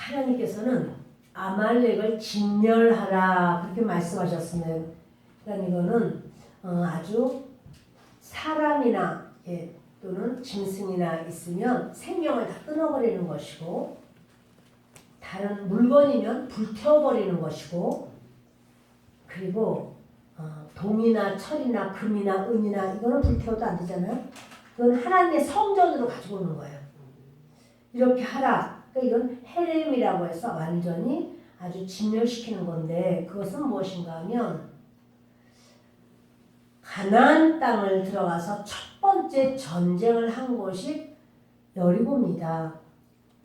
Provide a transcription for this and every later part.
하나님께서는 아말렉을 진멸하라 그렇게 말씀하셨으면, 그러니까 이거는 아주 사람이나 또는 짐승이나 있으면 생명을 다 끊어버리는 것이고, 다른 물건이면 불태워버리는 것이고, 그리고 동이나 철이나 금이나 은이나 이거는 불태워도 안 되잖아요. 그건 하나님의 성전으로 가지고 오는 거예요. 이렇게 하라. 그러니까 이건 헤렘이라고 해서 완전히 아주 진멸시키는 건데, 그것은 무엇인가 하면 가나안 땅을 들어가서 첫 번째 전쟁을 한 곳이 여리고입니다.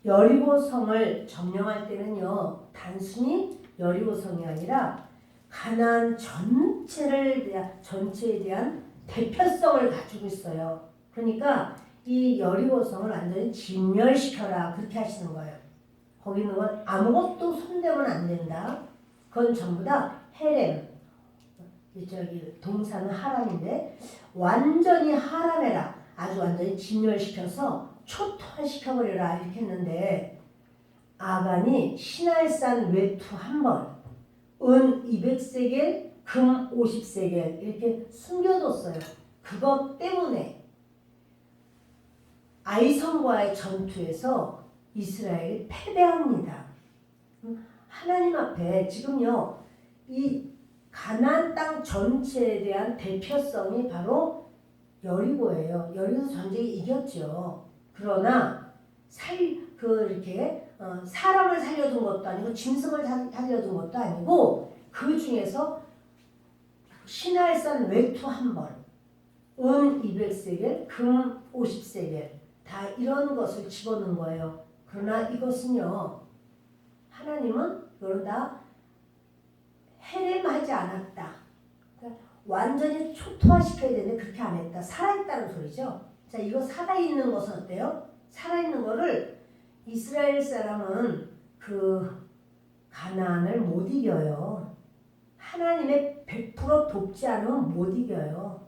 여리고 성을 점령할 때는요, 단순히 여리고 성이 아니라 가나안 전체에 대한 대표성을 가지고 있어요. 그러니까 이 여리고 성을 완전히 진멸시켜라 그렇게 하시는 거예요. 거기 있는 건 아무것도 손대면 안 된다. 그건 전부 다 헤렘, 동사는 하람인데 완전히 하람해라. 아주 완전히 진멸시켜서 초토화시켜버려라 이렇게 했는데, 아간이 시날산 외투 한 벌, 은 200세겔, 금 50세겔 이렇게 숨겨뒀어요. 그것 때문에 아이성과의 전투에서 이스라엘이 패배합니다. 하나님 앞에 지금요, 이 가나안 땅 전체에 대한 대표성이 바로 여리고예요. 여리고 전쟁이 이겼죠. 그러나 이렇게 사람을 살려둔 것도 아니고 짐승을 살려둔 것도 아니고, 그 중에서 시날산 외투 한 벌, 은 200세겔, 금 50세겔 다 이런 것을 집어넣은 거예요. 그러나 이것은요, 하나님은 이걸 다 헤렘하지 않았다. 그러니까 완전히 초토화시켜야 되는데 그렇게 안 했다. 살아있다는 소리죠. 자, 이거 살아있는 것은 어때요? 살아있는 거를 이스라엘 사람은 그 가나안을 못 이겨요. 하나님의 100% 돕지 않으면 못 이겨요.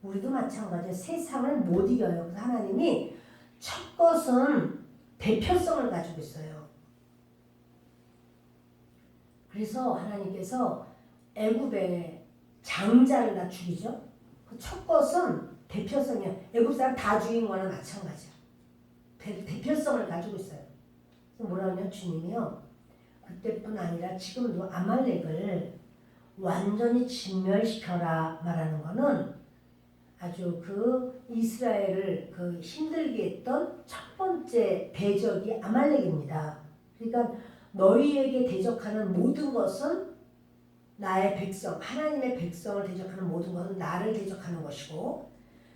우리도 마찬가지예요. 세상을 못 이겨요. 그래서 하나님이 첫 것은 대표성을 가지고 있어요. 그래서 하나님께서 애굽의 장자를 다 죽이죠. 그 첫 것은 대표성이야. 애굽 사람 다 죽인 거나 마찬가지야. 대표성을 가지고 있어요. 그래서 뭐라 하냐, 주님이요, 그때뿐 아니라 지금도 아말렉을 완전히 진멸시켜라 말하는 거는 아주 그 이스라엘을 그 힘들게 했던 첫 번째 대적이 아말렉입니다. 그러니까 너희에게 대적하는 모든 것은 나의 백성, 하나님의 백성을 대적하는 모든 것은 나를 대적하는 것이고,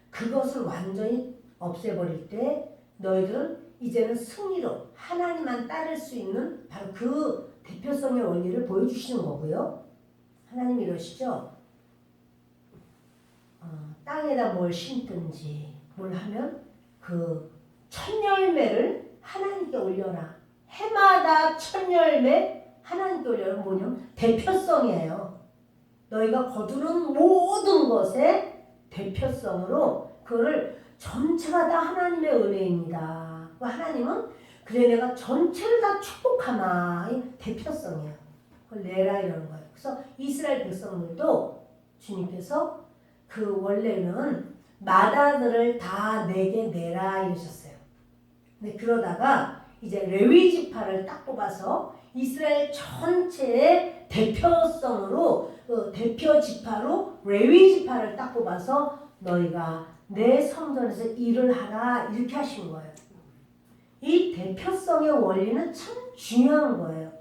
그것을 완전히 없애버릴 때 너희들은 이제는 승리로 하나님만 따를 수 있는 바로 그 대표성의 원리를 보여주시는 거고요. 하나님이 이러시죠. 땅에다 뭘 심든지 뭘 하면 그 첫 열매를 하나님께 올려라. 해마다 첫 열매 하나님께 올려라. 뭐냐면 대표성이에요. 너희가 거두는 모든 것의 대표성으로 그거를 전체가 다 하나님의 은혜입니다. 하나님은 그래 내가 전체를 다 축복하나, 이 대표성이야. 그걸 내라 이러는 거예요. 그래서 이스라엘 백성들도 주님께서 그 원래는 마다들을 다 내게 내라 이러셨어요. 근데 그러다가 이제 레위 지파를 딱 뽑아서 이스라엘 전체의 대표성으로 대표 지파로 레위 지파를 딱 뽑아서 너희가 내 성전에서 일을 하라 이렇게 하신 거예요. 이 대표성의 원리는 참 중요한 거예요.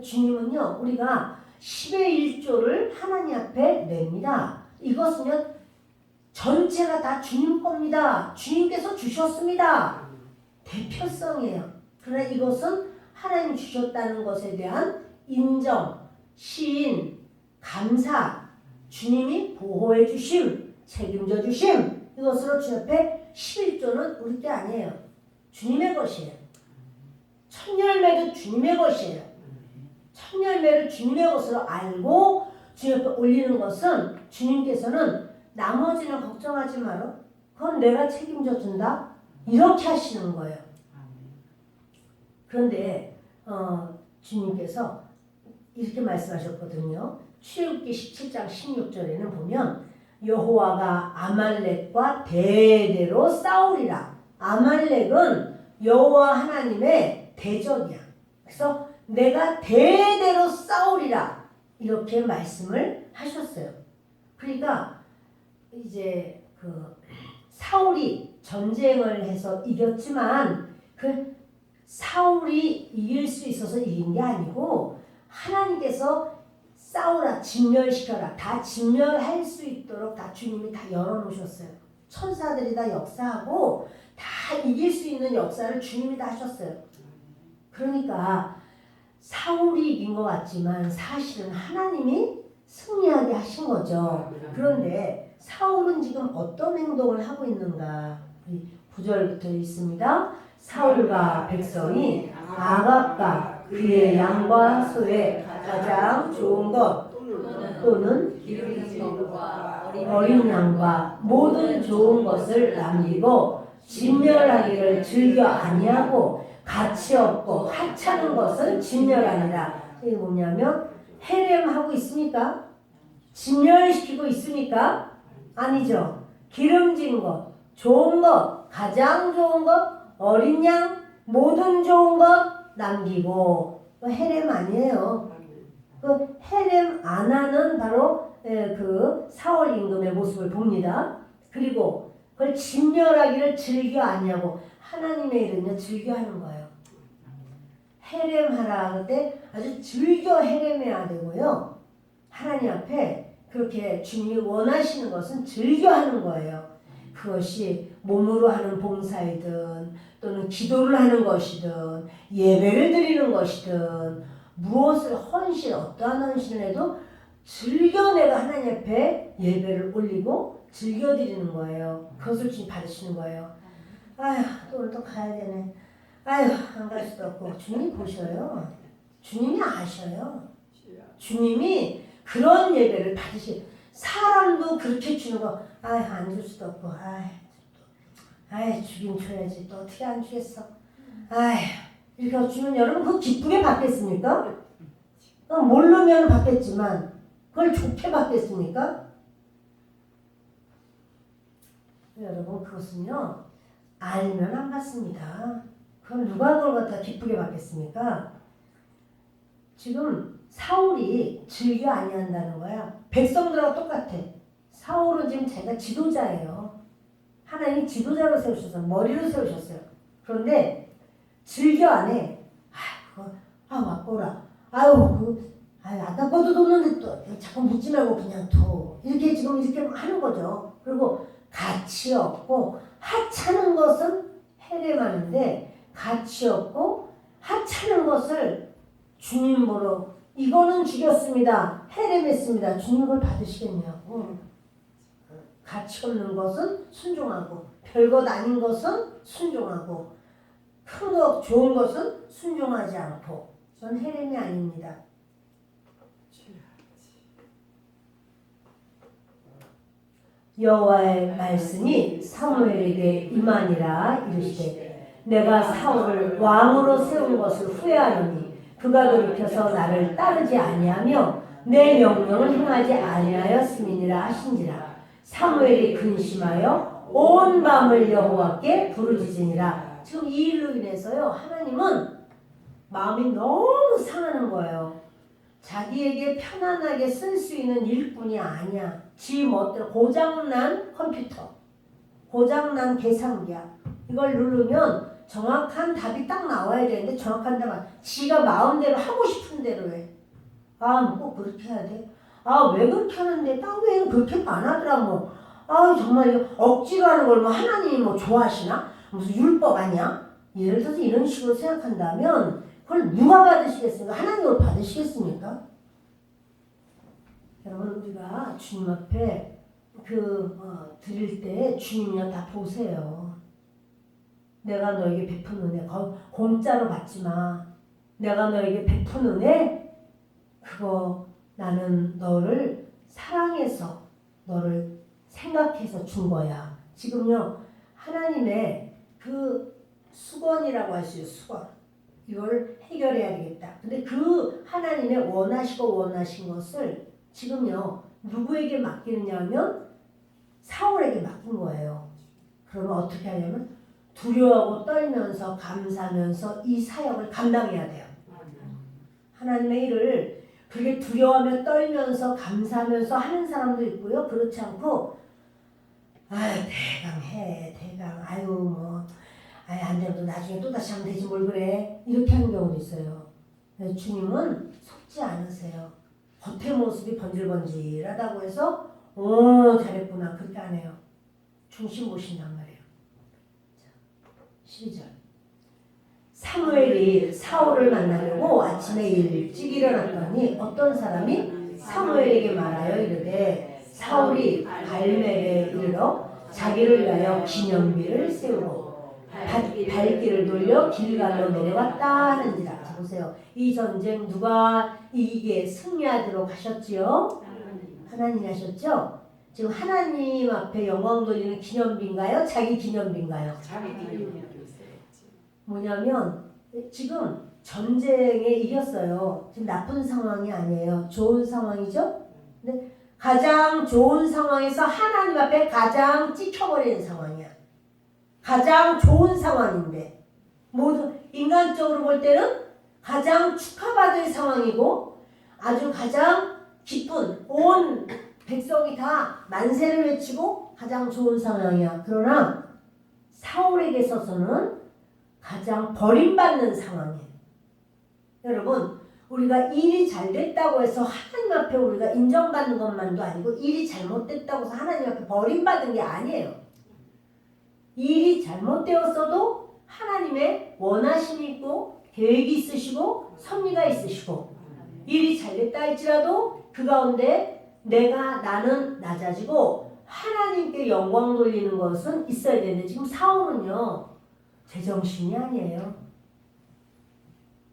주님은요, 우리가 10의 1조를 하나님 앞에 냅니다. 이것은요, 전체가 다 주님 겁니다. 주님께서 주셨습니다. 대표성이에요. 그러나 이것은 하나님 주셨다는 것에 대한 인정, 시인, 감사, 주님이 보호해 주심, 책임져 주심, 이것으로 주 앞에 11조는 우리 게 아니에요. 주님의 것이에요. 첫 열매도 주님의 것이에요. 첫 열매를 주님의 것으로 알고 주님 앞에 올리는 것은 주님께서는 나머지는 걱정하지 마라. 그건 내가 책임져 준다. 이렇게 하시는 거예요. 그런데 주님께서 이렇게 말씀하셨거든요. 출애굽기 17장 16절에는 보면 여호와가 아말렉과 대대로 싸우리라. 아말렉은 여호와 하나님의 대적이야. 그래서 내가 대대로 싸우리라 이렇게 말씀을 하셨어요. 그러니까 이제 그 사울이 전쟁을 해서 이겼지만 그 사울이 이길 수 있어서 이긴 게 아니고 하나님께서 싸우라, 진멸시켜라, 다 진멸할 수 있도록 다 주님이 다 열어놓으셨어요. 천사들이 다 역사하고 다 이길 수 있는 역사를 주님이 다 하셨어요. 그러니까 사울이 이긴 것 같지만 사실은 하나님이 승리하게 하신 거죠. 그런데 사울은 지금 어떤 행동을 하고 있는가? 9절부터 있습니다. 사울과 백성이 아각과 그의 양과 소에 가장 좋은 것 또는 어린 양과 모든 좋은 것을 남기고 진멸하기를 즐겨 아니하고 가치 없고 하찮은 것은 진멸하니라. 이게 뭐냐면 헤렘하고 있습니까? 진멸시키고 있습니까? 아니죠. 기름진 것, 좋은 것, 가장 좋은 것, 어린 양, 모든 좋은 것 남기고. 헤렘 아니에요. 그 헤렘 아나는 바로 그 사울 임금의 모습을 봅니다. 그리고 그걸 진멸하기를 즐겨 아니하고 하나님의 일은요 즐겨하는 거예요. 헤렘하라 할 때 아주 즐겨 헤렘해야 되고요. 하나님 앞에 그렇게 주님이 원하시는 것은 즐겨하는 거예요. 그것이 몸으로 하는 봉사이든 또는 기도를 하는 것이든 예배를 드리는 것이든 무엇을 헌신, 어떠한 헌신을 해도 즐겨 내가 하나님 앞에 예배를 올리고 즐겨 드리는 거예요. 그것을 주님 받으시는 거예요. 아휴, 또 오늘 또 가야 되네. 아휴, 안 갈 수도 없고. 주님이 보셔요. 주님이 아셔요. 주님이 그런 예배를 사람도 그렇게 주는 거, 아휴, 안 줄 수도 없고, 아휴, 주긴 줘야지. 또 어떻게 안 주겠어. 아휴, 이렇게 주면 여러분 그거 기쁘게 받겠습니까? 모르면 받겠지만, 그걸 좋게 받겠습니까? 여러분, 그것은요, 알면 안 받습니다. 그럼 누가 그걸 갖다 기쁘게 받겠습니까? 지금 사울이 즐겨 아니한다는 거야. 백성들하고 똑같아. 사울은 지금 자기가 지도자예요. 하나님이 지도자로 세우셨어요. 머리로 세우셨어요. 그런데 즐겨 안 해. 왔거라. 아까 것도 뒀는데 또 자꾸 묻지 말고 그냥 둬. 이렇게 지금 이렇게 하는 거죠. 그리고 가치 없고 하찮은 것은 헤렘하는데 가치 없고 하찮은 것을 주님 보러 이거는 죽였습니다. 헤렘했습니다. 주님 그걸 받으시겠냐고. 가치 없는 것은 순종하고 별것 아닌 것은 순종하고 큰 것 좋은 것은 순종하지 않고 전 헤렘이 아닙니다. 여호와의 말씀이 사무엘에게 임하니라 이르시되 내가 사울을 왕으로 세운 것을 후회하노니 그가 돌이켜서 나를 따르지 아니하며 내 명령을 행하지 아니하였음이니라 하신지라. 사무엘이 근심하여 온 밤을 여호와께 부르짖으니라. 지금 이 일로 인해서요 하나님은 마음이 너무 상하는 거예요. 자기에게 편안하게 쓸 수 있는 일뿐이 아니야. 지 멋대로 고장난 컴퓨터, 고장난 계산기야. 이걸 누르면 정확한 답이 딱 나와야 되는데 정확한 답은 지가 마음대로 하고 싶은 대로 해. 꼭 그렇게 해야 돼? 왜 그렇게 하는데? 딴 교회는 그렇게 안 하더라 뭐. 정말 억지로 하는 걸 뭐 하나님이 뭐 좋아하시나? 무슨 율법 아니야? 예를 들어서 이런 식으로 생각한다면 그걸 누가 받으시겠습니까? 하나님으로 받으시겠습니까? 여러분 우리가 주님 앞에 드릴 때 주님이요 다 보세요. 내가 너에게 베푼 은혜 공짜로 받지 마. 내가 너에게 베푼 은혜 그거 나는 너를 사랑해서 너를 생각해서 준 거야. 지금요 하나님의 그 수건이라고 하시죠. 수건. 이걸 해결해야 되겠다. 근데 그 하나님의 원하신 것을 지금요 누구에게 맡기느냐 하면 사울에게 맡긴 거예요. 그러면 어떻게 하냐면 두려워하고 떨면서 감사하면서 이 사역을 감당해야 돼요. 하나님의 일을 그렇게 두려워하며 떨면서 감사하면서 하는 사람도 있고요. 그렇지 않고 대강 해 대강 안 되면 나중에 또다시 하면 되지 뭘 그래 이렇게 하는 경우도 있어요. 주님은 속지 않으세요. 겉의 모습이 번질번질하다고 해서 잘했구나 그렇게 안 해요. 중심 보신단 말이에요. 12절 사무엘이 사울을 만나려고 아침에 일찍 일어났더니 어떤 사람이 사무엘에게 말하여 이르되 사울이 갈멜에 이르러 자기를 위하여 기념비를 세우고 발길을 돌려 길갈로 내려왔다 하는지라. 자 보세요. 이 전쟁 누가 이기게 승리하도록 하셨지요? 하나님이 하셨죠? 지금 하나님 앞에 영광 돌리는 기념비인가요? 자기 기념비인가요? 자기 기념비. 뭐냐면 지금 전쟁에 이겼어요. 지금 나쁜 상황이 아니에요. 좋은 상황이죠? 근데 가장 좋은 상황에서 하나님 앞에 가장 찍혀버리는 상황이야. 가장 좋은 상황인데 모두 인간적으로 볼 때는 가장 축하받을 상황이고 아주 가장 기쁜 온 백성이 다 만세를 외치고 가장 좋은 상황이야. 그러나 사울에게 있어서는 가장 버림받는 상황이에요. 여러분 우리가 일이 잘 됐다고 해서 하나님 앞에 우리가 인정받는 것만도 아니고 일이 잘못됐다고 해서 하나님 앞에 버림받은 게 아니에요. 일이 잘못되었어도 하나님의 원하심이 있고 계획이 있으시고 섭리가 있으시고 일이 잘됐다 할지라도 그 가운데 나는 낮아지고 하나님께 영광 돌리는 것은 있어야 되는데 지금 사울은요 제정신이 아니에요.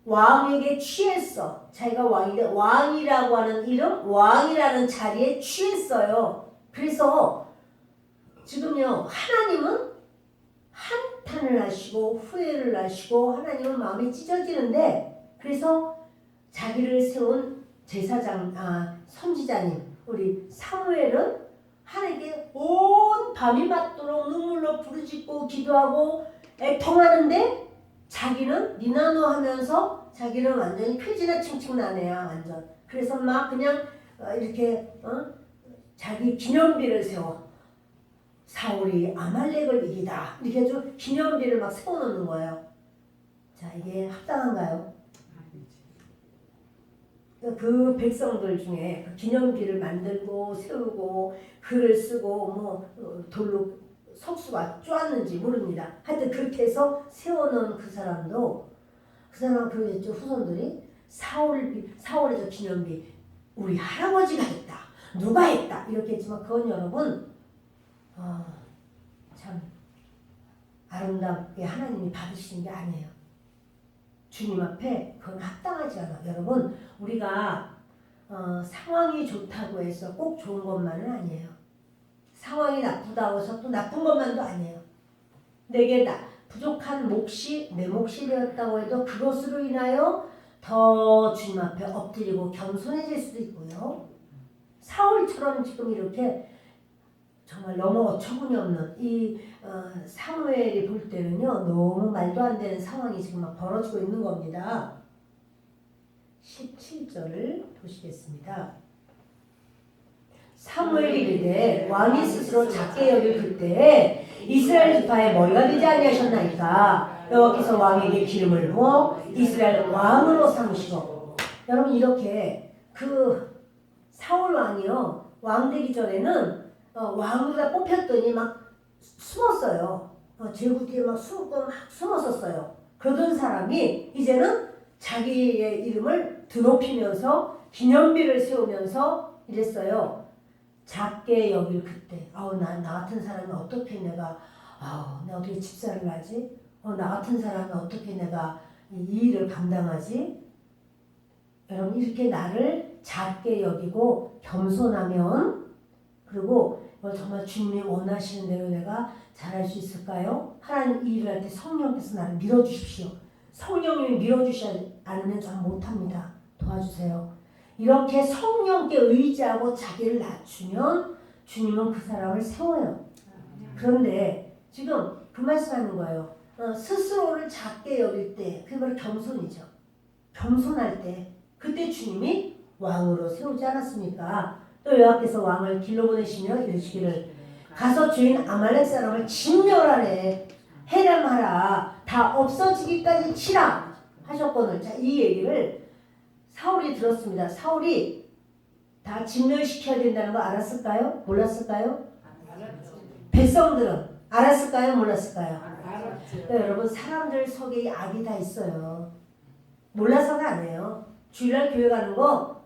왕에게 취했어. 자기가 왕인데 왕이라고 하는 이름, 왕이라는 자리에 취했어요. 그래서 지금요 하나님은 한탄을 하시고 후회를 하시고 하나님은 마음이 찢어지는데 그래서 자기를 세운 선지자님 우리 사무엘은 하나님께 온 밤이 맞도록 눈물로 부르짖고 기도하고 애통하는데 자기는 니나노 하면서 자기는 완전히 쾌지나 칭칭 나네야 완전. 그래서 막 그냥 이렇게 자기 기념비를 세워. 사울이 아말렉을 이기다. 이렇게 좀 기념비를 막 세워놓는 거예요. 자 이게 합당한가요? 그 백성들 중에 그 기념비를 만들고 세우고 글을 쓰고 돌로 석수가 쪼았는지 모릅니다. 하여튼 그렇게 해서 세워놓은 그 사람도 그 사람 그러겠죠. 후손들이 사울의 저 기념비 우리 할아버지가 했다. 누가 했다. 이렇게 했지만 그건 여러분 참 아름답게 하나님이 받으시는 게 아니에요. 주님 앞에 그건 합당하지 않아. 여러분 우리가 상황이 좋다고 해서 꼭 좋은 것만은 아니에요. 상황이 나쁘다고 해서 또 나쁜 것만도 아니에요. 내게 부족한 몫이 내 몫이 되었다고 해도 그것으로 인하여 더 주님 앞에 엎드리고 겸손해질 수도 있고요. 사울처럼 지금 이렇게 정말 너무 어처구니 없는 이 사무엘이 볼 때는요 너무 말도 안 되는 상황이 지금 막 벌어지고 있는 겁니다. 17절을 보시겠습니다. 사무엘이 이르되 왕이 스스로 작게 여길 그때에 이스라엘 지파의 머리가 되지 아니하셨나이까 여호와께서 왕에게 기름을 부어 이스라엘 왕으로 삼으시고. 여러분 이렇게 그 사울 왕이요 왕 되기 전에는 왕으로 다 뽑혔더니 막 숨었어요. 제국 뒤에 막 숨었었어요. 그러던 사람이 이제는 자기의 이름을 드높이면서 기념비를 세우면서 이랬어요. 작게 여길 그때 나 같은 사람이 어떻게 내가 어떻게 집사를 하지? 나 같은 사람이 어떻게 내가 이 일을 감당하지? 여러분 이렇게 나를 작게 여기고 겸손하면 그리고 정말 주님이 원하시는 대로 내가 잘할 수 있을까요? 하나님 이 일을 할 때 성령께서 나를 밀어주십시오. 성령님이 밀어주지 않으면 전 못합니다. 도와주세요. 이렇게 성령께 의지하고 자기를 낮추면 주님은 그 사람을 세워요. 그런데 지금 그 말씀하는 거예요. 스스로를 작게 여길 때 그게 바로 겸손이죠. 겸손할 때 그때 주님이 왕으로 세우지 않았습니까? 또 여호와께서 왕을 길로 보내시며 이르시기를 가서 주인 아말렉 사람을 진멸하래 해람하라 다 없어지기까지 치라 하셨거늘. 자, 이 얘기를 사울이 들었습니다. 사울이 다 진멸시켜야 된다는 거 알았을까요? 몰랐을까요? 백성들은 알았을까요? 몰랐을까요? 네, 여러분 사람들 속에 악이 다 있어요. 몰라서가 아니에요. 주일날 교회 가는 거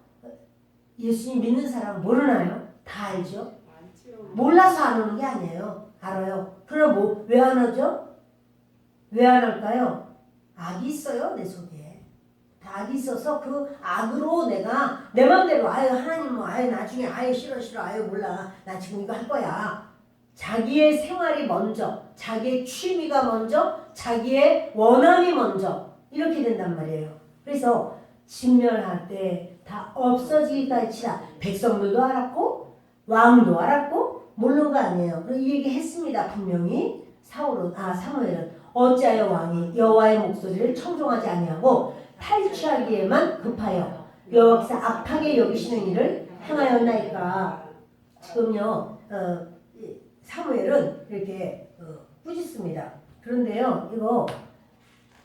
예수님 믿는 사람 모르나요? 다 알죠? 몰라서 안 오는 게 아니에요. 알아요. 그럼 왜 안 오죠? 왜 안 올까요? 악이 있어요. 내 속에. 다 악이 있어서 그 악으로 내가 내 맘대로 아유 하나님 뭐 아유 나중에 아유 싫어 아유 몰라 나 지금 이거 할 거야. 자기의 생활이 먼저, 자기의 취미가 먼저, 자기의 원함이 먼저 이렇게 된단 말이에요. 그래서 진멸할 때 다 없어지기까지 치라. 백성들도 알았고 왕도 알았고 모르는 거 아니에요. 그리고 이 얘기 했습니다. 분명히 사무엘은 어찌하여 왕이 여호와의 목소리를 청종하지 아니하고 탈취하기에만 급하여 여호와께서 악하게 여기시는 일을 행하였나이까. 지금요 사무엘은 이렇게 꾸짖습니다. 그런데요 이거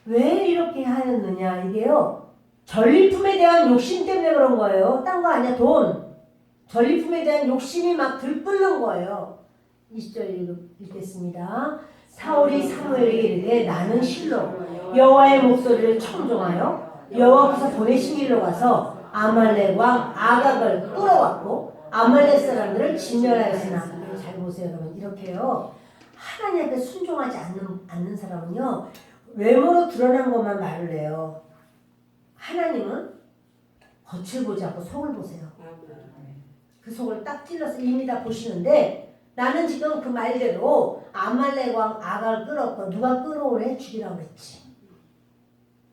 왜 이렇게 하였느냐 이게요 전리품에 대한 욕심 때문에 그런 거예요. 딴 거 아니야. 돈. 전리품에 대한 욕심이 막 들끓는 거예요. 20절 읽겠습니다. 사울이 사무엘에게 이르되 나는 실로 여호와의 목소리를 청종하여 여호와께서 보내신 길로 가서 아말렉 왕 아각을 끌어왔고 아말렉 사람들을 진멸하였으나. 잘 보세요 여러분. 이렇게요 하나님께 순종하지 않는 사람은요 외모로 드러난 것만 말을 해요. 하나님은 겉을 보지 않고 속을 보세요. 그 속을 딱 찔러서 이미 다 보시는데 나는 지금 그 말대로 아말렉 왕 아갈 끌었고 누가 끌어오래? 죽이라고 그랬지.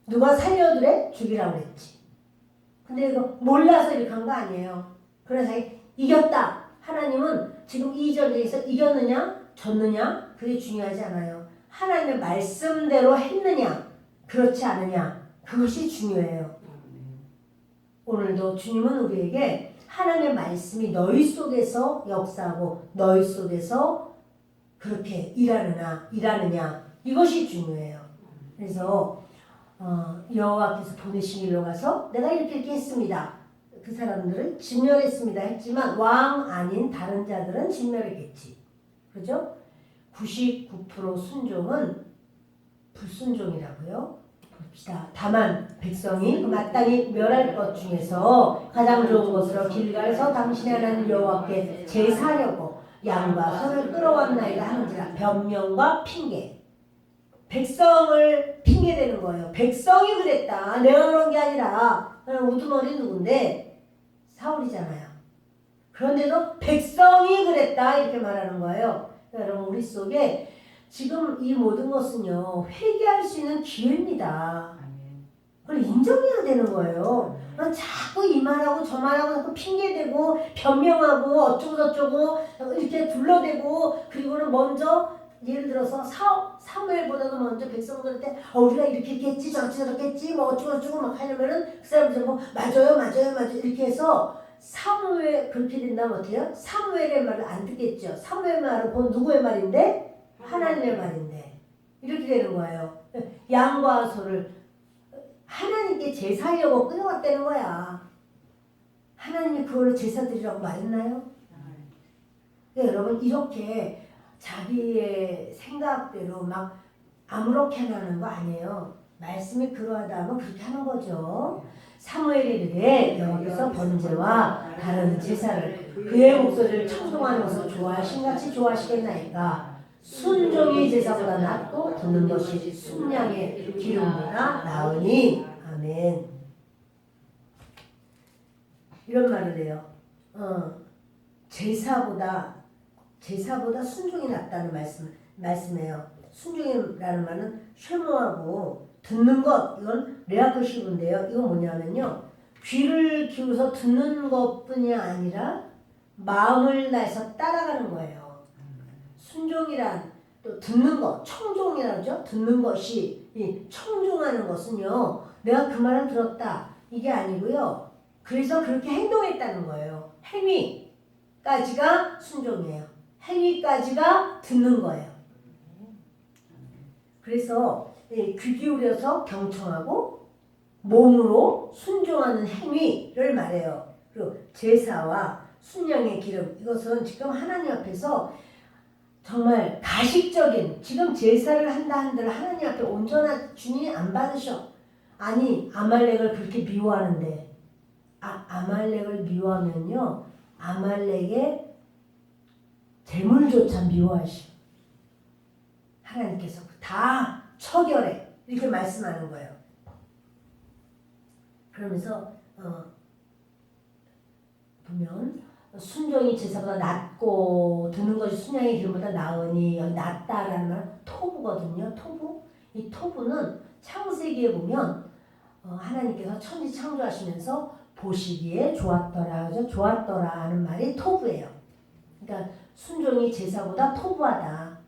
누가 살려두래? 죽이라고 그랬지. 근데 이거 몰라서 이렇게 한 거 아니에요. 그래서 이겼다. 하나님은 지금 이 전쟁에서 이겼느냐 졌느냐 그게 중요하지 않아요. 하나님의 말씀대로 했느냐 그렇지 않느냐 그것이 중요해요. 오늘도 주님은 우리에게 하나님의 말씀이 너희 속에서 역사하고 너희 속에서 그렇게 일하느냐 이것이 중요해요. 그래서 여호와께서 보내신 길로 가서 내가 이렇게 했습니다. 그 사람들을 진멸했습니다 했지만 왕 아닌 다른 자들은 진멸했겠지. 그죠? 99% 순종은 불순종이라고요. 봅시다. 다만 백성이 마땅히 멸할 것 중에서 가장 좋은 것으로 길갈에서 당신의 하나님 여호와께 제사하려고 양과 소를 끌어왔나이다 하는지라. 변명과 핑계. 백성을 핑계대는 거예요. 백성이 그랬다. 내가 그런 게 아니라. 우두머리 누군데? 사울이잖아요. 그런데도 백성이 그랬다 이렇게 말하는 거예요. 여러분 우리 속에 지금 이 모든 것은요 회개할 수 있는 기회입니다. 그걸 인정해야 되는 거예요. 자꾸 이 말하고 저 말하고 자꾸 핑계대고 변명하고 어쩌고저쩌고 이렇게 둘러대고 그리고는 먼저 예를 들어서 사무엘보다도 먼저 백성들한테 우리가 이렇게 했겠지 저렇게 했지 뭐 어쩌고저쩌고 막 하려면은 그 사람들 뭐 맞아요 이렇게 해서 사무엘 그렇게 된다면 어때요? 사무엘의 말을 안 듣겠죠. 사무엘 말은 본 누구의 말인데? 하나님의 말인데 이렇게 되는 거예요. 양과 소를 하나님께 제사하려고 끌어왔다는 거야. 하나님이 그걸로 제사 드리라고 말했나요? 여러분 이렇게 자기의 생각대로 막 아무렇게나 하는 거 아니에요. 말씀이 그러하다 하면 그렇게 하는 거죠. 사무엘이 이르되 여호와께서 번제와 다른 제사를 그의 목소리를 청종하는 것을 좋아하신같이 좋아하시겠나이까. 순종이 제사보다 낫고 듣는 것이 순양의 기름보다 나으니. 아멘. 이런 말을 해요. 제사보다 순종이 낫다는 말씀이에요. 순종이라는 말은 쉐모하고 듣는 것, 이건 레아크시브인데요. 이건 뭐냐면요. 귀를 기울여서 듣는 것뿐이 아니라 마음을 다해서 따라가는 거예요. 순종이란 또 듣는 것, 청종이라죠. 듣는 것이 이 청종하는 것은요. 내가 그 말을 들었다. 이게 아니고요. 그래서 그렇게 행동했다는 거예요. 행위까지가 순종이에요. 행위까지가 듣는 거예요. 그래서 귀 기울여서 경청하고 몸으로 순종하는 행위를 말해요. 그리고 제사와 순양의 기름, 이것은 지금 하나님 앞에서 정말 가식적인, 지금 제사를 한다 한들 하나님 앞에 온전한 주님이 안 받으셔. 아니 아말렉을 그렇게 미워하는데, 아말렉을 미워하면요, 아말렉의 재물조차 미워하시오. 하나님께서 다 처결해, 이렇게 말씀하는 거예요. 그러면서 보면 순종이 제사보다 낫고 듣는 것이 순양의 기름보다 나으니, 여기 낫다라는 말은 토부거든요. 토부. 이 토부는 창세기에 보면 하나님께서 천지 창조하시면서 보시기에 좋았더라, 그죠? 좋았더라 하는 말이 토부예요. 그러니까 순종이 제사보다 토부하다.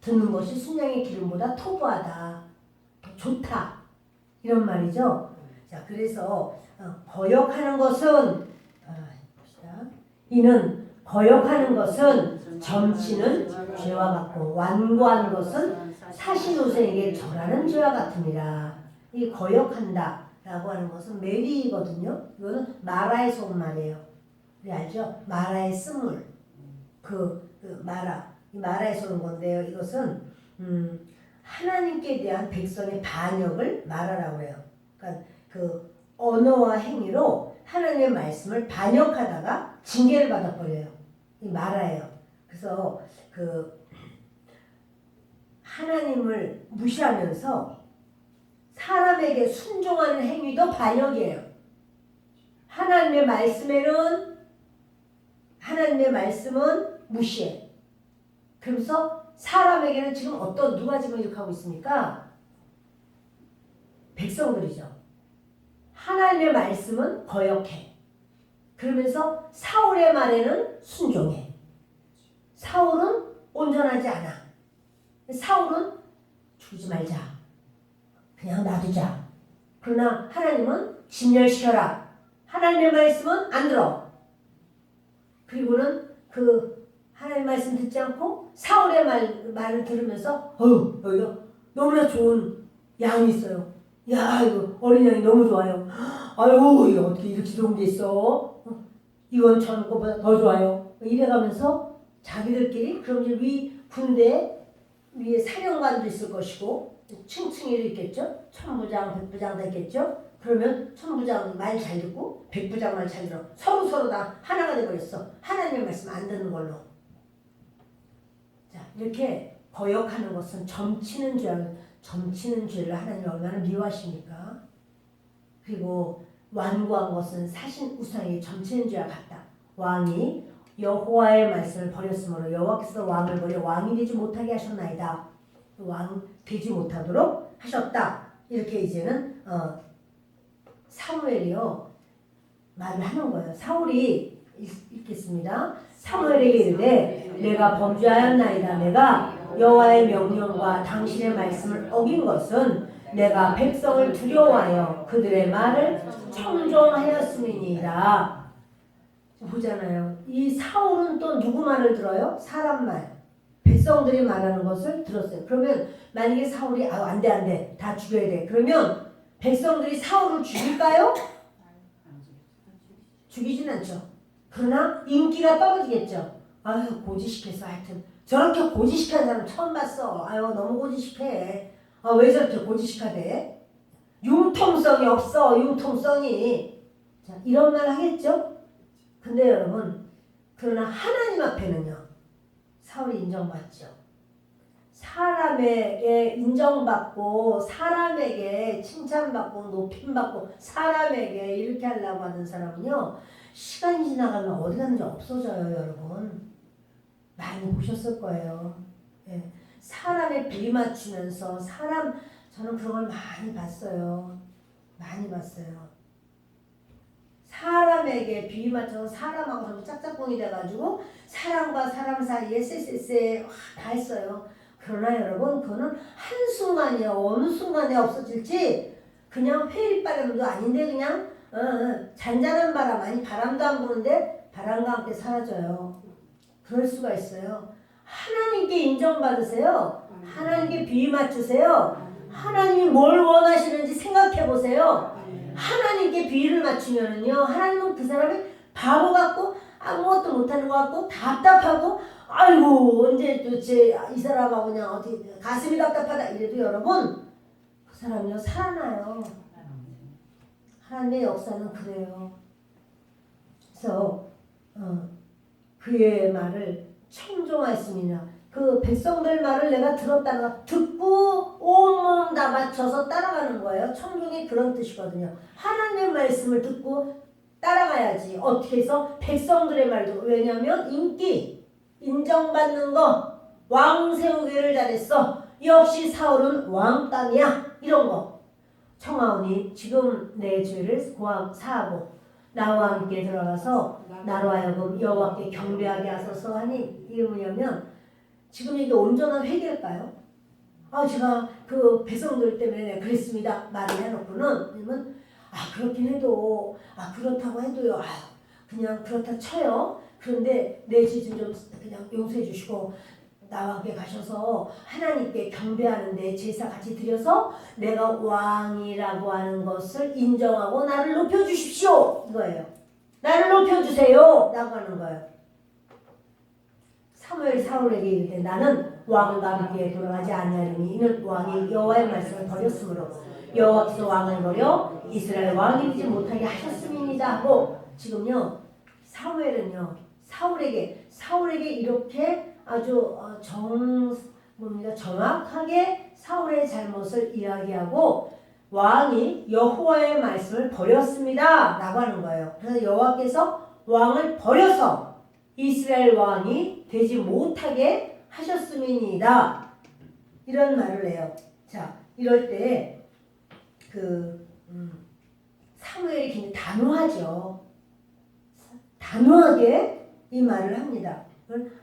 듣는 것이 순양의 기름보다 토부하다. 더 좋다. 이런 말이죠. 자, 그래서 거역하는 것은 이는 거역하는 것은 점치는 죄와 같고 완고하는 것은 사신우생에게 절하는 죄와 같으니라. 이 거역한다 라고 하는 것은 메리거든요. 이거는 마라에서 온 말이에요. 우리 알죠? 마라의 스물. 마라. 이 마라에서 온 건데요. 이것은 하나님께 대한 백성의 반역을 마라라고 해요. 그러니까 그 언어와 행위로 하나님의 말씀을 반역하다가 징계를 받아버려요. 이 마라예요. 그래서 하나님을 무시하면서 사람에게 순종하는 행위도 반역이에요. 하나님의 말씀은 무시해. 그러면서 사람에게는 지금 누가 지금 이렇게 하고 있습니까? 백성들이죠. 하나님의 말씀은 거역해. 그러면서 사울의 말에는 순종해. 사울은 온전하지 않아. 사울은 죽이지 말자. 그냥 놔두자. 그러나 하나님은 진멸시켜라. 하나님의 말씀은 안 들어. 그리고는 하나님의 말씀 듣지 않고 사울의 말을 들으면서 여기가 너무나 좋은 양이 있어요. 야, 이거 어린 양이 너무 좋아요. 아유, 이거 어떻게 이렇게 좋은 게 있어? 이건 전 것보다 더 좋아요. 이래가면서 자기들끼리, 그럼 이제 군대 위에 사령관도 있을 것이고 층층이 있겠죠. 천부장, 백부장 다 있겠죠. 그러면 천부장 말 잘 듣고 백부장 말 잘 들어. 서로 다 하나가 돼버렸어. 하나님의 말씀 안 듣는 걸로. 자, 이렇게 거역하는 것은 점치는 죄를 하나님이 얼마나 미워하십니까? 그리고 완고한 것은 사신 우상에게 점치는 죄와 같다. 왕이 여호와의 말씀을 버렸으므로 여호와께서 왕을 버려 왕이 되지 못하게 하셨나이다. 왕 되지 못하도록 하셨다. 이렇게 이제는 사무엘이요 말을 하는 거예요. 사울이 읽겠습니다. 사무엘에게 이르되 내가 범죄하였나이다. 내가 여호와의 명령과 당신의 말씀을 어긴 것은 내가 백성을 두려워하여 그들의 말을 청종하였음이니이다. 보잖아요. 이 사울은 또 누구 말을 들어요? 사람 말. 백성들이 말하는 것을 들었어요. 그러면 만약에 사울이 안돼 다 죽여야 돼. 그러면 백성들이 사울을 죽일까요? 죽이진 않죠. 그러나 인기가 떨어지겠죠. 아유, 고지식해서 하여튼 저렇게 고지식한 사람 처음 봤어. 아유, 너무 고지식해. 왜 저렇게 고지식하대? 융통성이 없어. 융통성이. 자, 이런 말 하겠죠? 근데 여러분, 그러나 하나님 앞에는요, 사울이 인정받죠. 사람에게 인정받고 사람에게 칭찬받고 높임받고 사람에게 이렇게 하려고 하는 사람은요, 시간이 지나가면 어디 갔는지 없어져요. 여러분 많이 보셨을 거예요. 예. 사람에 비유 맞추면서 저는 그런 걸 많이 봤어요. 많이 봤어요. 사람에게 비유 맞춰서 사람하고 전부 짝짝꿍이 돼가지고 사람과 사람 사이에 쎄쎄쎄 다 했어요. 그러나 여러분 그거는 한순간이야. 어느 순간에 없어질지 그냥 회일바람도 아닌데 그냥 잔잔한 바람 아니 바람도 안 부는데 바람과 함께 사라져요. 그럴 수가 있어요. 하나님께 인정받으세요. 하나님께 비유 맞추세요. 하나님이 뭘 원하시는지 생각해 보세요. 하나님께 비유를 맞추면은요, 하나님은 그 사람이 바보 같고 아무것도 못하는 것 같고 답답하고 아이고 언제 도대체 이 사람하고 그냥 어디 가슴이 답답하다 이래도 여러분 그 사람이요 살아나요. 하나님의 역사는 그래요. 그래서 그의 말을 청종하였습니다. 그 백성들 말을 내가 들었다가 듣고 온몸 다 맞춰서 따라가는 거예요. 청종이 그런 뜻이거든요. 하나님의 말씀을 듣고 따라가야지. 어떻게 해서 백성들의 말도 왜냐하면 인기 인정받는 거 왕 세우기를 잘했어. 역시 사울은 왕감이야. 이런 거 청하오니 지금 내 죄를 사하고 나와 함께 들어가서 나로 하여금 여호와께 경배하게 하소서 하니 이게 뭐냐면 지금 이게 온전한 회개일까요? 제가 그 백성들 때문에 그랬습니다. 말을 해놓고는 그러면 그렇긴 해도 그렇다고 해도요. 그냥 그렇다 쳐요. 그런데 내 죄 좀 그냥 용서해 주시고 나와 함께 가셔서 하나님께 경배하는데 제사 같이 드려서 내가 왕이라고 하는 것을 인정하고 나를 높여주십시오. 이거예요. 나를 높여주세요. 라고 하는 거예요. 사무엘 사울에게 이르되 나는 왕과 함께 돌아가지 아니하리니 이는 왕이 여호와의 말씀을 버렸으므로 여호와께서 왕을 버려 이스라엘 왕이 되지 못하게 하셨음이니이다 하고 지금요 사무엘은요 사울에게 이렇게 아주 정확하게 사울의 잘못을 이야기하고 왕이 여호와의 말씀을 버렸습니다 라고 하는 거예요. 그래서 여호와께서 왕을 버려서 이스라엘 왕이 되지 못하게 하셨음이니이다 이런 말을 해요. 자 이럴 때 사무엘이 굉장히 단호하죠. 단호하게 이 말을 합니다.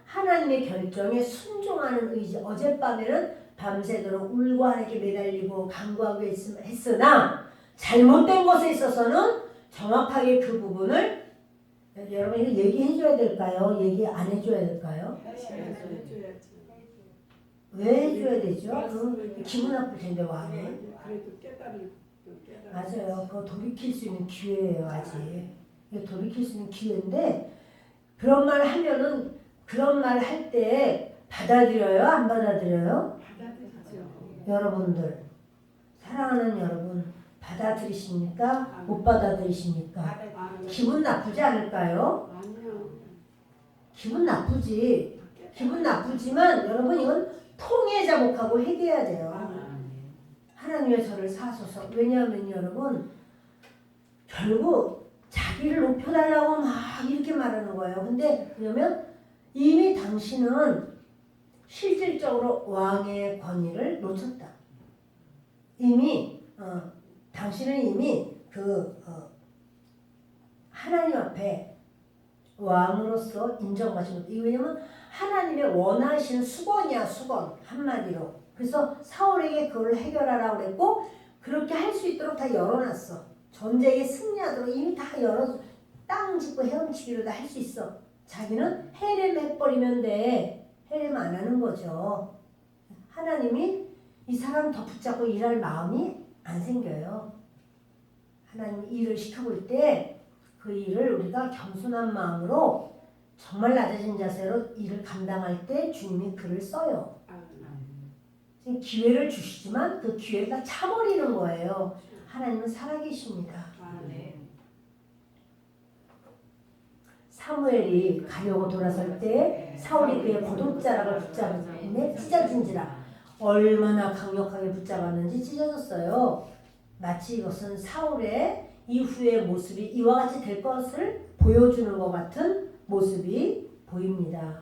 하나님의 결정에 순종하는 의지. 어젯밤에는 밤새도록 울고 하나님께 매달리고 간구하고 했으나 잘못된 것에 있어서는 정확하게 그 부분을 여러분 이거 얘기해줘야 될까요? 얘기 안 해줘야 될까요? 왜 해줘야 되죠? 기분 나쁠 텐데 왕은. 맞아요. 그거 돌이킬 수 있는 기회예요. 아직. 돌이킬 수 있는 기회인데 그런 말 하면은 그런 말 할 때 받아들여요? 안 받아들여요? 받아들이죠. 여러분들 사랑하는 여러분 받아들이십니까? 못 받아들이십니까? 기분 나쁘지 않을까요? 아니요. 기분 나쁘지. 기분 나쁘지만 여러분 이건 통해 자복하고 회개해야 돼요. 하나님의 저를 사소서. 왜냐하면 여러분 결국 자기를 높여달라고 막 이렇게 말하는 거예요. 근데 그러면 이미 당신은 실질적으로 왕의 권위를 놓쳤다. 당신은 이미 하나님 앞에 왕으로서 인정받지 못해. 왜냐면 하나님의 원하시는 수건이야 수건 한마디로. 그래서 사울에게 그걸 해결하라고 그랬고 그렇게 할 수 있도록 다 열어놨어. 전쟁에 승리하도록 이미 다 열어서 땅 짚고 헤엄치기로 다 할 수 있어. 자기는 해렘 해버리면 돼. 해렘 안 하는 거죠. 하나님이 이 사람 더 붙잡고 일할 마음이 안 생겨요. 하나님이 일을 시켜볼 때 그 일을 우리가 겸손한 마음으로 정말 낮아진 자세로 일을 감당할 때 주님이 글을 써요. 기회를 주시지만 그 기회가 차버리는 거예요. 하나님은 살아계십니다. 사무엘이 가려고 돌아설 때 사울이 그의 겉옷자락을 붙잡았는데 찢어진지라. 얼마나 강력하게 붙잡았는지 찢어졌어요. 마치 이것은 사울의 이후의 모습이 이와 같이 될 것을 보여주는 것 같은 모습이 보입니다.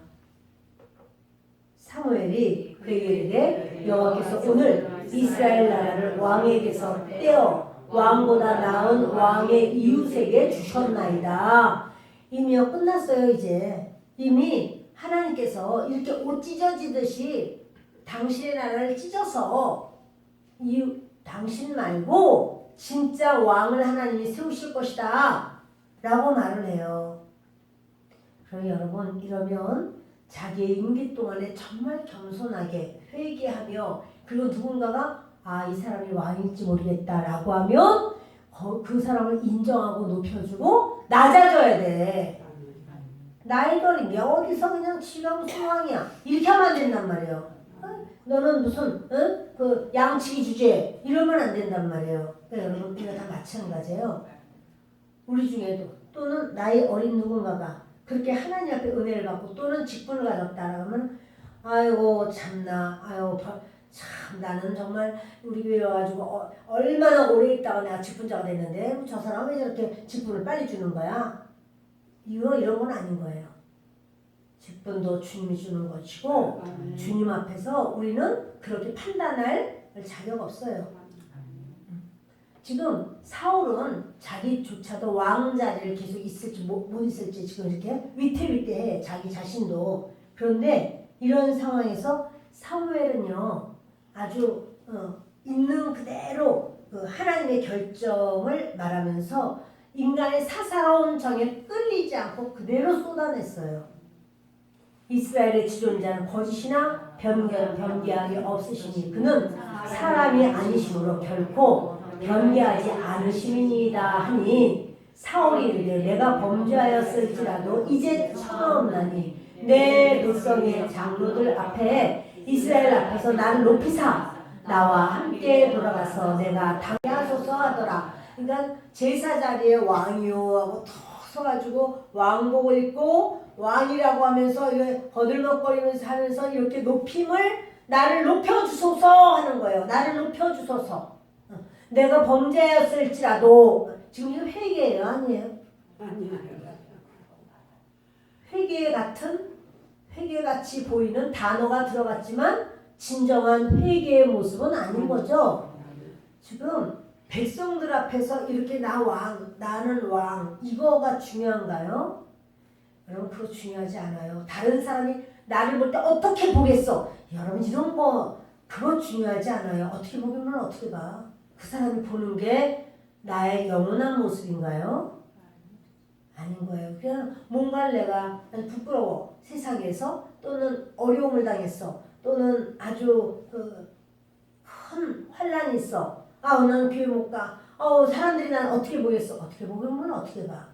사무엘이 그에게 이르되 여호와께서 오늘 이스라엘 나라를 왕에게서 떼어 왕보다 나은 왕의 이웃에게 주셨나이다. 이미요 끝났어요. 이제 이미 하나님께서 이렇게 옷 찢어지듯이 당신의 나라를 찢어서 당신 말고 진짜 왕을 하나님이 세우실 것이다 라고 말을 해요. 그럼 여러분 이러면 자기의 임기 동안에 정말 겸손하게 회개하며 그리고 누군가가 이 사람이 왕일지 모르겠다라고 하면 그 사람을 인정하고 높여주고 낮아져야 돼. 나이거리며 어디서 그냥 지가 무슨 왕이야 이렇게 하면 안 된단 말이에요. 너는 무슨 그 양치기 주제 이러면 안 된단 말이에요. 그러니까 여러분 우리가 다 마찬가지예요. 우리 중에도 또는 나이 어린 누군가가 그렇게 하나님 앞에 은혜를 받고 또는 직분을 가졌다 그러면 아이고 참나 참 나는 정말 우리 교회 와가지고 얼마나 오래 있다가 내가 직분자가 됐는데 저 사람 왜 저렇게 직분을 빨리 주는 거야? 이런 건 아닌 거예요. 직분도 주님이 주는 것이고 주님 앞에서 우리는 그렇게 판단할 자격 없어요. 지금 사울은 자기조차도 왕 자리를 계속 있을지 못 있을지 지금 이렇게 위태위태해 자기 자신도. 그런데 이런 상황에서 사무엘은요 아주 있는 그대로 그 하나님의 결정을 말하면서 인간의 사사로운 정에 끌리지 않고 그대로 쏟아냈어요. 이스라엘의 지존자는 거짓이나 변개함이 없으시니 그는 사람이 아니심으로 결코 변개하지 않으심이니이다 하니 사울이 이르되 내가 범죄하였을지라도 이제 천하옵나니 내 백성의 장로들 앞에 이스라엘 앞에서 나를 높이사 나와 함께 돌아가서 내가 당하소서 하더라. 그러니까 제사 자리에 왕이요 하고 턱 서가지고 왕복을 입고 왕이라고 하면서 거들먹거리면서 하면서 이렇게 높임을 나를 높여주소서 하는 거예요. 나를 높여주소서. 내가 범죄였을지라도 지금 이거 회개예요, 아니에요? 아니요. 회개같이 보이는 단어가 들어갔지만 진정한 회개의 모습은 아닌 거죠. 지금 백성들 앞에서 이렇게 나는 왕 이거가 중요한가요? 여러분 그거 중요하지 않아요. 다른 사람이 나를 볼 때 어떻게 보겠어? 여러분 이런 거 그거 중요하지 않아요. 어떻게 보면 어떻게 봐? 그 사람이 보는 게 나의 영원한 모습인가요? 아닌 거예요. 그냥 뭔가를 내가 부끄러워 세상에서 또는 어려움을 당했어 또는 아주 큰 환란이 있어. 나는 교회 못 가. 사람들이 난 어떻게 보겠어? 어떻게 보면 어떻게 봐?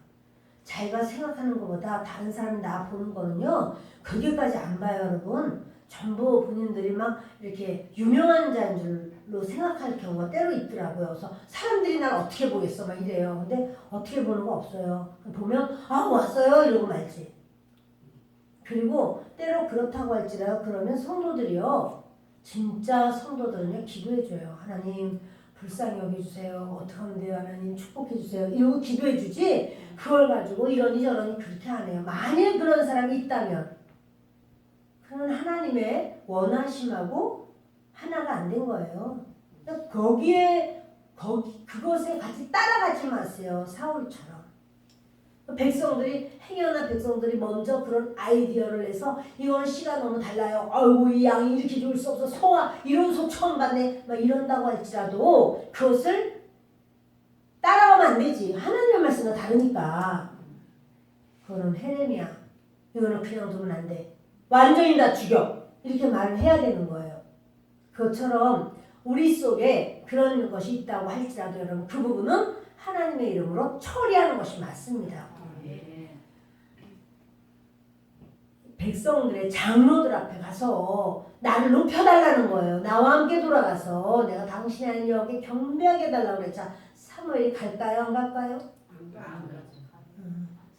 자기가 생각하는 것보다 다른 사람이 나 보는 거는요. 그게까지 안 봐요, 여러분. 전부 본인들이 막 이렇게 유명한 자인 줄로 생각할 경우가 때로 있더라고요. 그래서 사람들이 날 어떻게 보겠어? 막 이래요. 근데 어떻게 보는 거 없어요. 보면 왔어요 이러고 말지. 그리고 때로 그렇다고 할지라도 그러면 성도들이요. 진짜 성도들은요. 기도해줘요. 하나님 불쌍히 여겨주세요. 어떻게 하면 돼요? 하나님 축복해주세요. 이러고 기도해주지 그걸 가지고 이러니 저러니 그렇게 안 해요. 만일 그런 사람이 있다면 그는 하나님의 원하심하고 하나가 안 된 거예요. 그러니까 그것에 같이 따라가지 마세요. 사울처럼. 행여나 백성들이 먼저 그런 아이디어를 내서 이거는 씨가 너무 달라요. 아이고 이 양이 이렇게 좋을 수 없어. 소와 이런 소 처음 봤네. 막 이런다고 할지라도 그것을 따라가면 안 되지. 하나님의 말씀과 다르니까. 그거는 헤레미야. 이거는 그냥 두면 안 돼. 완전히 다 죽여. 이렇게 말을 해야 되는 거예요. 그것처럼 우리 속에 그런 것이 있다고 할지라도 여러분 그 부분은 하나님의 이름으로 처리하는 것이 맞습니다. 백성들의 장로들 앞에 가서 나를 높여달라는 거예요. 나와 함께 돌아가서 내가 당신이 아닌 여기 경배하게 해달라고 그랬자 사무엘이 갈까요? 안 갈까요? 안 가죠.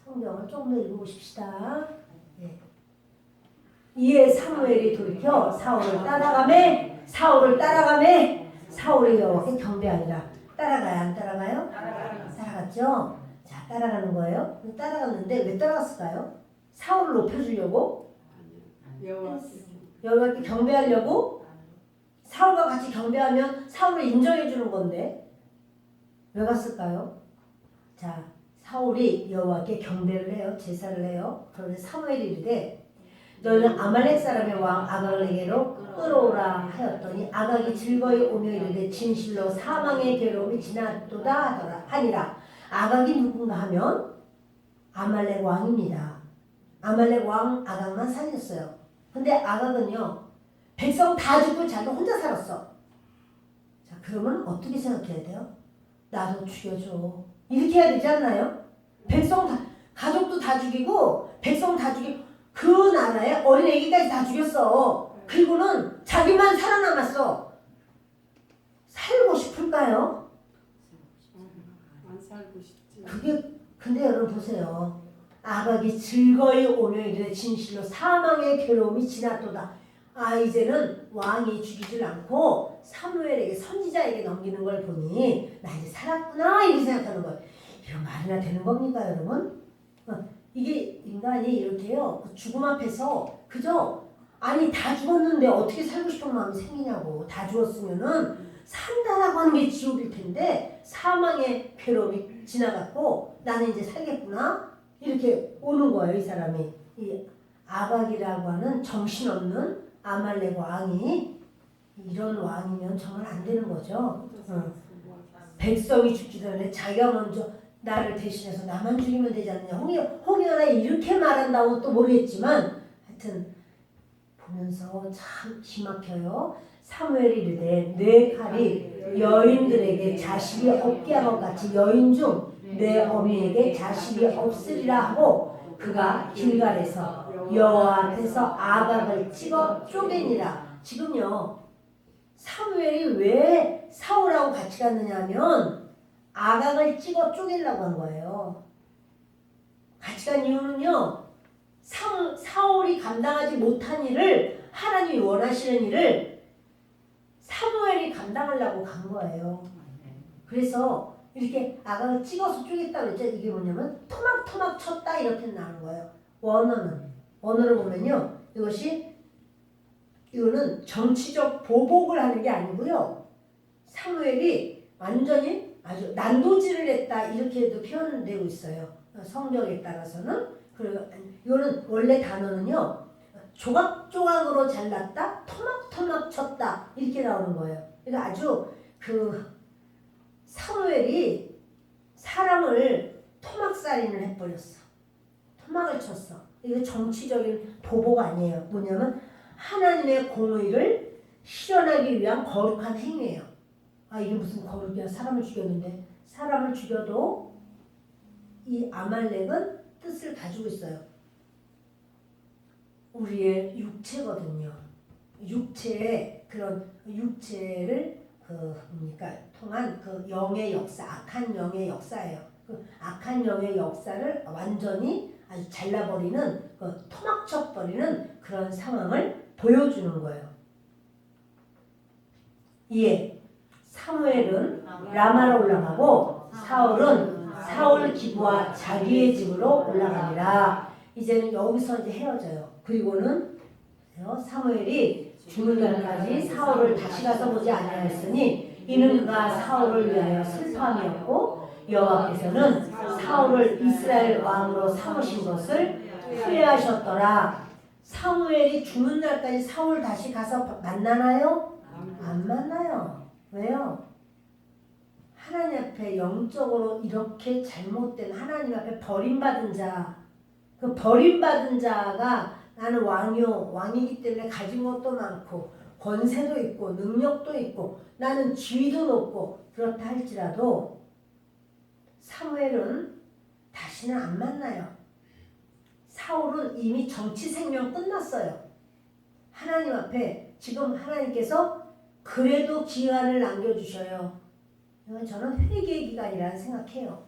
성경을 조금 더 읽어보십시다. 네. 이에 사무엘이 돌이켜 사울을 따라가매 사울이 여호와께 경배하니라. 따라가요? 안 따라가요? 따라갔죠? 자, 따라가는 거예요. 따라갔는데 왜 따라갔을까요? 사울을 높여주려고? 여호와께 경배하려고 사울과 같이 경배하면 사울을 인정해 주는 건데 왜 갔을까요? 자, 사울이 여호와께 경배를 해요. 제사를 해요. 그런데 사무엘이 이르되 너희는 아말렉 사람의 왕 아각을 내게로 끌어오라 하였더니 아각이 즐거이 오며 이르되 진실로 사망의 괴로움이 지났도다 하니라. 아각이 누군가 하면 아말렉 왕입니다. 아말렉 왕 아각만 살렸어요. 근데 아각은요 백성 다 죽고 자기 혼자 살았어. 자, 그러면 어떻게 생각해야 돼요? 나도 죽여줘. 이렇게 해야 되지 않나요? 백성 다, 가족도 다 죽이고 백성 다 죽이고 그 나라에 어린 애기까지 다 죽였어. 그리고는 자기만 살아남았어. 살고 싶을까요? 안 살고 싶지. 그게 근데 여러분 보세요. 아각이 즐거이 오며 이르되 진실로 사망의 괴로움이 지났도다. 아, 이제는 왕이 죽이질 않고 사무엘에게 선지자에게 넘기는 걸 보니 나 이제 살았구나 이렇게 생각하는 거예요. 이런 말이나 되는 겁니까 여러분? 이게 인간이 이렇게요 죽음 앞에서 그저 아니 다 죽었는데 어떻게 살고 싶은 마음이 생기냐고. 다 죽었으면은 산다라고 하는 게 지옥일 텐데 사망의 괴로움이 지나갔고 나는 이제 살겠구나 이렇게 오는 거예요. 이 사람이 이 아각이라고 하는 정신없는 아말렉 왕이 이런 왕이면 정말 안 되는 거죠. 백성이 죽기 전에 자기가 먼저 나를 대신해서 나만 죽이면 되지 않느냐. 홍해가 이렇게 말한다고 또 모르겠지만 하여튼 보면서 참 기막혀요. 사무엘이 이르되 내 칼이 여인들에게 자식이 없게 한 것 같이 여인 중 내 어미에게 자식이 없으리라 하고 그가 길갈에서 여호와 앞에서 아각을 찍어 쪼개니라. 지금요 사무엘이 왜 사울하고 같이 갔느냐 하면 아각을 찍어 쪼개려고 한 거예요. 같이 간 이유는요 사울이 감당하지 못한 일을 하나님이 원하시는 일을 사무엘이 감당하려고 간 거예요. 그래서 이렇게 아각을 찍어서 쪼갰다 그랬죠. 이게 뭐냐면 토막토막 쳤다 이렇게 나오는 거예요. 원어를 보면요 이거는 정치적 보복을 하는 게 아니고요. 사무엘이 완전히 아주 난도질을 했다 이렇게도 표현되고 있어요. 성경에 따라서는. 그리고 이거는 원래 단어는요 조각조각으로 잘랐다 토막토막 쳤다 이렇게 나오는 거예요. 그러니까 아주 사무엘이 사람을 토막살인을 해버렸어. 토막을 쳤어. 이게 정치적인 보복 아니에요. 뭐냐면 하나님의 공의를 실현하기 위한 거룩한 행위예요. 아, 이게 무슨 거룩이야. 사람을 죽였는데. 사람을 죽여도 이 아말렉은 뜻을 가지고 있어요. 우리의 육체거든요. 육체의 그런 육체를 통한 그 영의 역사, 악한 영의 역사예요. 그 악한 영의 역사를 완전히 아주 잘라버리는, 토막쳐버리는 그런 상황을 보여주는 거예요. 이에 사무엘은 라마로 올라가고 사울은 사울 기부와 자기의 집으로 올라가니라. 이제는 여기서 이제 헤어져요. 그리고는 사무엘이 죽는 날까지 사울을 다시 가서 보지 아니하였으니 이는 그가 사울을 위하여 슬퍼함이었고 여호와께서는 사울을 이스라엘 왕으로 삼으신 것을 후회하셨더라. 사무엘이 죽는 날까지 사울 다시 가서 만나나요? 안 만나요. 왜요? 하나님 앞에 영적으로 이렇게 잘못된 하나님 앞에 버림받은 자, 그 버림받은 자가 나는 왕이기 때문에 가진 것도 많고 권세도 있고 능력도 있고 나는 지위도 높고 그렇다 할지라도 사무엘은 다시는 안 만나요. 사울은 이미 정치 생명 끝났어요. 하나님 앞에 지금 하나님께서 그래도 기간을 남겨주셔요. 이건 저는 회개의 기간이라는 생각해요.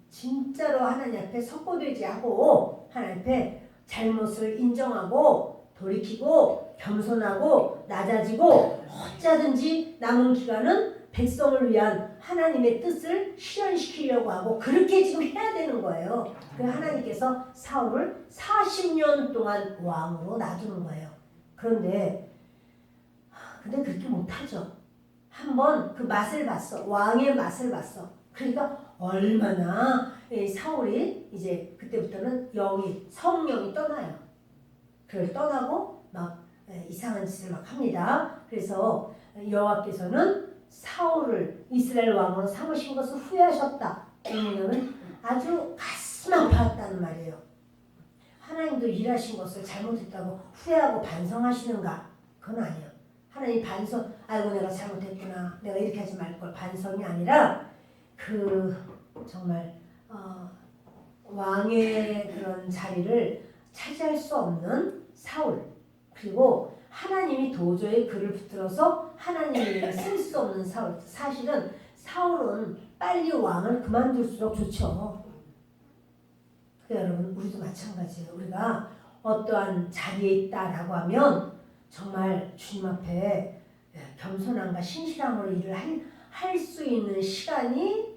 진짜로 하나님 앞에 석고되지 하고 하나님 앞에 잘못을 인정하고 돌이키고 겸손하고 낮아지고 어쩌든지 남은 기간은 백성을 위한 하나님의 뜻을 실현시키려고 하고 그렇게 지금 해야 되는 거예요. 그래서 하나님께서 사울을 40년 동안 왕으로 놔두는 거예요. 그런데 근데 그렇게 못하죠. 한번 그 맛을 봤어. 왕의 맛을 봤어. 그러니까 얼마나 이 사울이 이제 그때부터는 영이 성령이 떠나요. 그걸 떠나고 막 이상한 짓을 막 합니다. 그래서 여호와께서는 사울을 이스라엘 왕으로 삼으신 것을 후회하셨다. 왜냐하면 아주 가슴 아파했다는 말이에요. 하나님도 일하신 것을 잘못했다고 후회하고 반성하시는가? 그건 아니에요. 하나님 반성, 아이고 내가 잘못했구나, 내가 이렇게 하지 말걸, 반성이 아니라 그 정말 왕의 그런 자리를 차지할 수 없는 사울, 그리고 하나님이 도저히 그를 붙들어서 하나님을 쓸 수 없는 사울. 사실은 사울은 빨리 왕을 그만둘수록 좋죠. 여러분, 우리도 마찬가지예요. 우리가 어떠한 자리에 있다라고 하면 정말 주님 앞에 겸손함과 신실함으로 일을 할 수 있는 시간이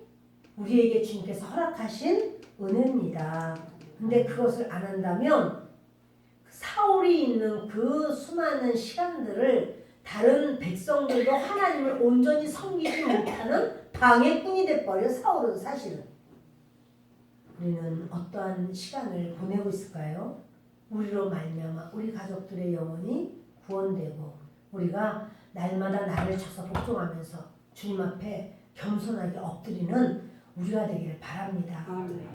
우리에게 주님께서 허락하신 은혜입니다. 근데 그것을 안 한다면 사울이 있는 그 수많은 시간들을 다른 백성들도 하나님을 온전히 섬기지 못하는 방해꾼이 돼버려. 사울은 사실은. 우리는 어떠한 시간을 보내고 있을까요? 우리로 말미암아 우리 가족들의 영혼이 구원되고 우리가 날마다 나를 쳐서 복종하면서 주님 앞에 겸손하게 엎드리는 우리가 되기를 바랍니다. 아멘.